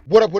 What up,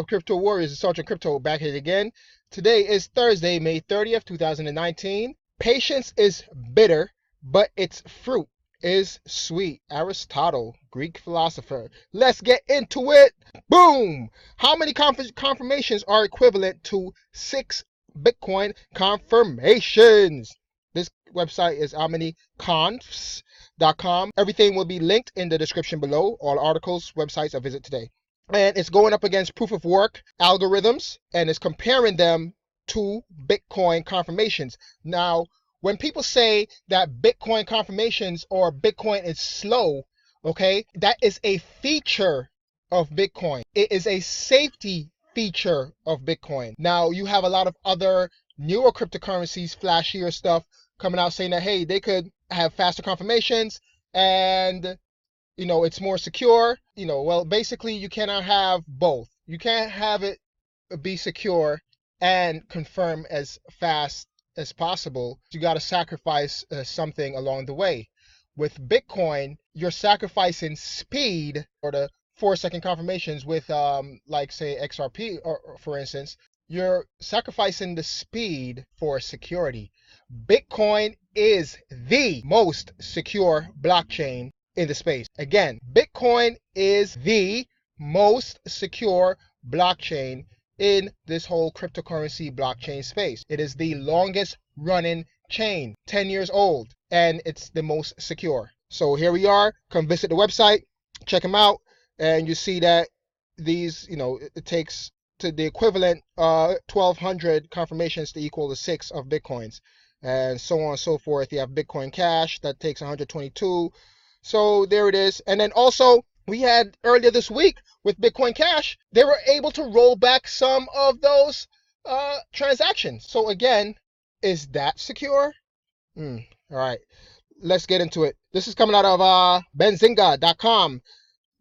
Crypto Warriors? It's Sergeant Crypto back here again. Today is Thursday, May 30th, 2019. Patience is bitter, but its fruit is sweet. Aristotle, Greek philosopher. Let's get into it. Boom! How many confirmations are equivalent to 6 Bitcoin confirmations? This website is omniconfs.com. Everything will be linked in the description below. All articles, websites I visit today. And it's going up against proof of work algorithms, and it's comparing them to Bitcoin confirmations. Now, when people say that Bitcoin confirmations or Bitcoin is slow, okay, that is a feature of Bitcoin. It is a safety feature of Bitcoin. Now, you have a lot of other newer cryptocurrencies, flashier stuff coming out saying that, hey, they could have faster confirmations and it's more secure. Well, basically, you cannot have both. You can't have it be secure and confirm as fast as possible. You got to sacrifice something along the way. With Bitcoin, you're sacrificing speed, or the 4-second confirmations with, like, say, XRP, or for instance, you're sacrificing the speed for security. Bitcoin is the most secure blockchain in the space. Again, Bitcoin is the most secure blockchain in this whole cryptocurrency blockchain space. It is the longest running chain, 10 years old, and it's the most secure. So here we are. Come visit the website, check them out, and you see that these, it takes to the equivalent 1,200 confirmations to equal the 6 of Bitcoins, and so on and so forth. You have Bitcoin Cash that takes 122. So there it is. And then also, we had earlier this week with Bitcoin Cash, they were able to roll back some of those transactions. So again, is that secure? All right, let's get into it. This is coming out of benzinga.com.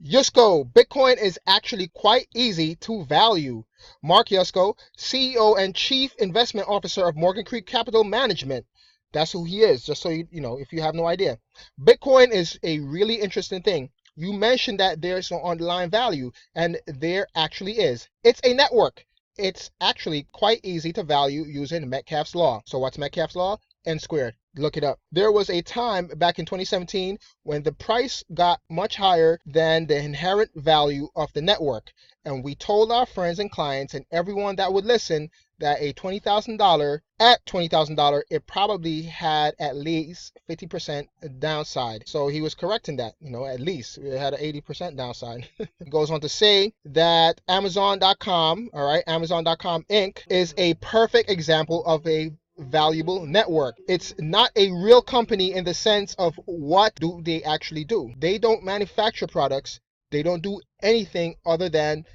Yusko, Bitcoin is actually quite easy to value. Mark Yusko, CEO and Chief Investment Officer of Morgan Creek Capital Management. That's who he is, just so if you have no idea. Bitcoin is a really interesting thing. You mentioned that there's no underlying value, and there actually is. It's a network. It's actually quite easy to value using Metcalfe's law. So what's Metcalfe's law? N squared. Look it up. There was a time back in 2017 when the price got much higher than the inherent value of the network. And we told our friends and clients and everyone that would listen that at $20,000, it probably had at least 50% downside. So he was correct in that, at least it had an 80% downside. It goes on to say that Amazon.com, all right, Amazon.com Inc. is a perfect example of a valuable network. It's not a real company in the sense of what do they actually do. They don't manufacture products. They don't do anything other than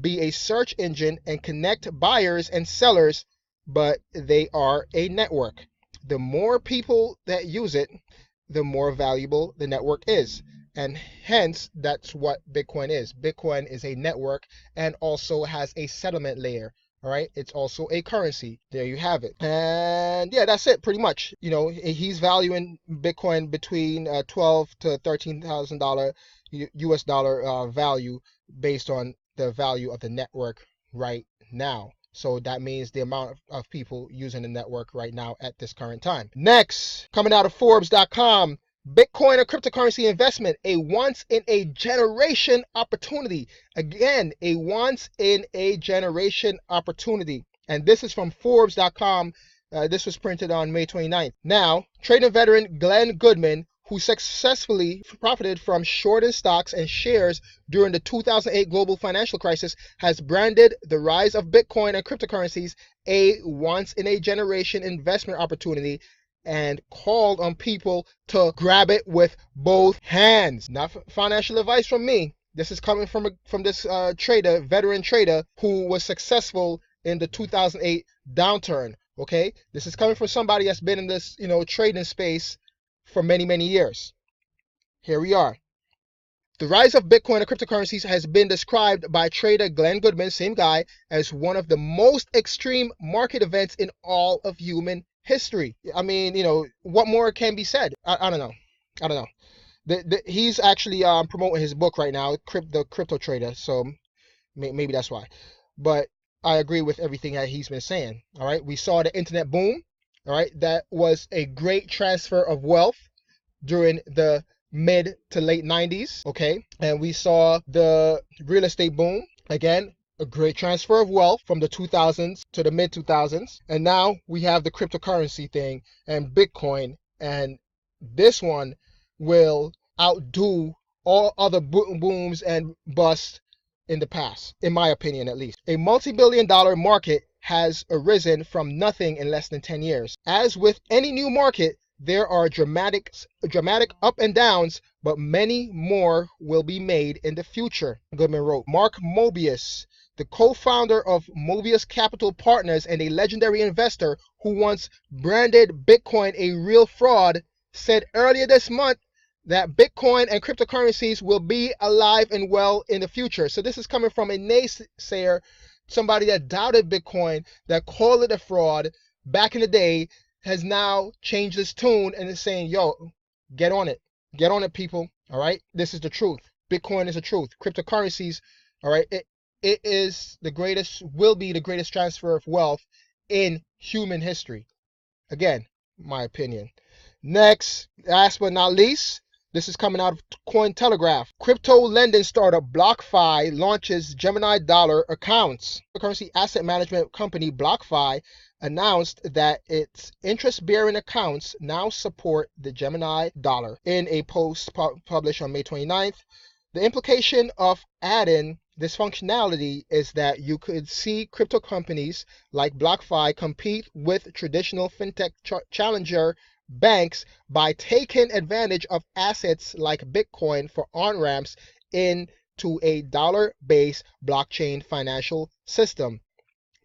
be a search engine and connect buyers and sellers, but they are a network. The more people that use it, the more valuable the network is. And hence, that's what Bitcoin is. Bitcoin is a network and also has a settlement layer. All right, it's also a currency. There you have it. And yeah, that's it pretty much. He's valuing Bitcoin between $12,000 to $13,000 US dollar value based on the value of the network right now. So that means the amount of people using the network right now at this current time. Next, coming out of Forbes.com, Bitcoin or cryptocurrency investment, a once-in-a-generation opportunity. Again, a once-in-a-generation opportunity. And this is from Forbes.com. This was printed on May 29th. Now, trading veteran Glenn Goodman, who successfully profited from shorting stocks and shares during the 2008 global financial crisis, has branded the rise of Bitcoin and cryptocurrencies a once-in-a-generation investment opportunity and called on people to grab it with both hands. Not financial advice from me. This is coming from this veteran trader who was successful in the 2008 downturn. Okay, this is coming from somebody that's been in this trading space for many, many years. Here we are. The rise of Bitcoin and cryptocurrencies has been described by trader Glenn Goodman, same guy, as one of the most extreme market events in all of human history. I mean, what more can be said? I don't know. He's actually promoting his book right now, The Crypto Trader. So Maybe that's why. But I agree with everything that he's been saying. All right. We saw the internet boom. All right. That was a great transfer of wealth during the mid to late 90s. Okay. And we saw the real estate boom. Again, a great transfer of wealth from the 2000s to the mid 2000s. And now we have the cryptocurrency thing and Bitcoin. And this one will outdo all other booms and busts in the past, in my opinion at least. A multi-billion-dollar market has arisen from nothing in less than 10 years. As with any new market, there are dramatic up and downs, but many more will be made in the future, Goodman wrote. Mark Mobius, the co-founder of Mobius Capital Partners and a legendary investor who once branded Bitcoin a real fraud, said earlier this month that Bitcoin and cryptocurrencies will be alive and well in the future. So this is coming from a naysayer, somebody that doubted Bitcoin, that called it a fraud back in the day, has now changed his tune and is saying, yo, get on it. Get on it, people. All right? This is the truth. Bitcoin is the truth. Cryptocurrencies, all right, it is the greatest, will be the greatest transfer of wealth in human history. Again, my opinion. Next, last but not least, this is coming out of Cointelegraph. Crypto lending startup BlockFi launches Gemini dollar accounts. The currency asset management company BlockFi announced that its interest-bearing accounts now support the Gemini dollar. In a post published on May 29th, the implication of adding this functionality is that you could see crypto companies like BlockFi compete with traditional fintech challenger banks by taking advantage of assets like Bitcoin for on-ramps into a dollar-based blockchain financial system.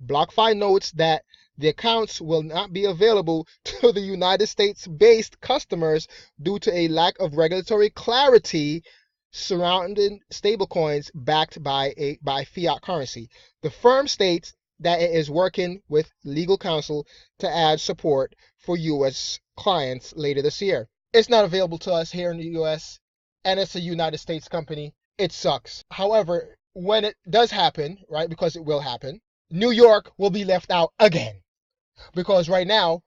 BlockFi notes that the accounts will not be available to the United States-based customers due to a lack of regulatory clarity surrounding stablecoins backed by fiat currency. The firm states that it is working with legal counsel to add support for U.S. clients later this year. It's not available to us here in the U.S., and it's a United States company. It sucks. However, when it does happen, right, because it will happen, New York will be left out again. Because right now,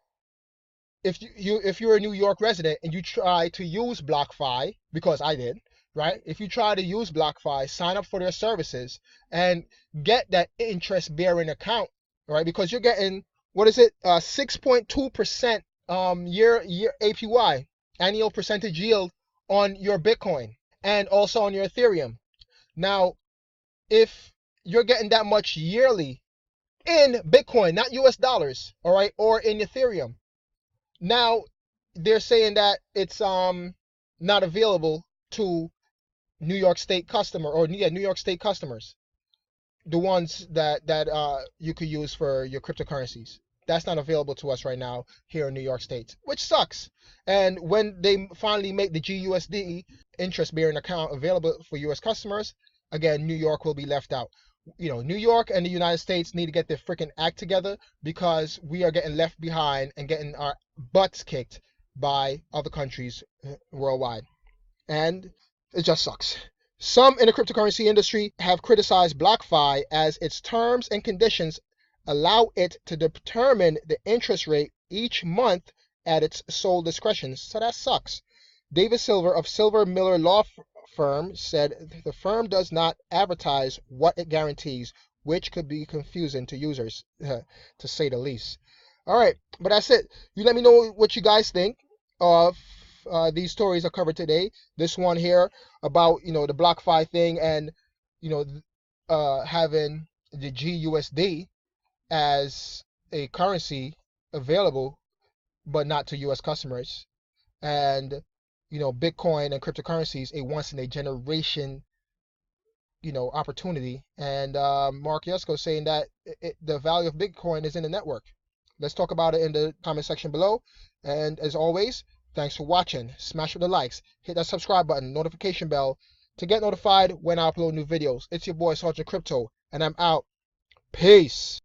if you're a New York resident and you try to use BlockFi, because I did, right? If you try to use BlockFi, sign up for their services and get that interest-bearing account, right? Because you're getting, 6.2% year APY, annual percentage yield on your Bitcoin and also on your Ethereum. Now, if you're getting that much yearly in Bitcoin, not US dollars, all right, or in Ethereum, now they're saying that it's not available to New York State New York State customers, the ones that you could use for your cryptocurrencies. That's not available to us right now here in New York State, which sucks. And when they finally make the GUSD interest-bearing account available for U.S. customers, again, New York will be left out. You know, New York and the United States need to get their freaking act together because we are getting left behind and getting our butts kicked by other countries worldwide. And it just sucks. Some in the cryptocurrency industry have criticized BlockFi as its terms and conditions allow it to determine the interest rate each month at its sole discretion. So that sucks. David Silver of Silver Miller Law Firm said the firm does not advertise what it guarantees, which could be confusing to users, to say the least. All right, but that's it. You let me know what you guys think of these stories I covered today. This one here about, the BlockFi thing and, having the GUSD as a currency available, but not to U.S. customers. And, Bitcoin and cryptocurrencies, a once in a generation, opportunity. And Mark Yusko saying that the value of Bitcoin is in the network. Let's talk about it in the comment section below. And as always, thanks for watching. Smash with the likes. Hit that subscribe button, notification bell to get notified when I upload new videos. It's your boy, Sergeant Crypto, and I'm out. Peace.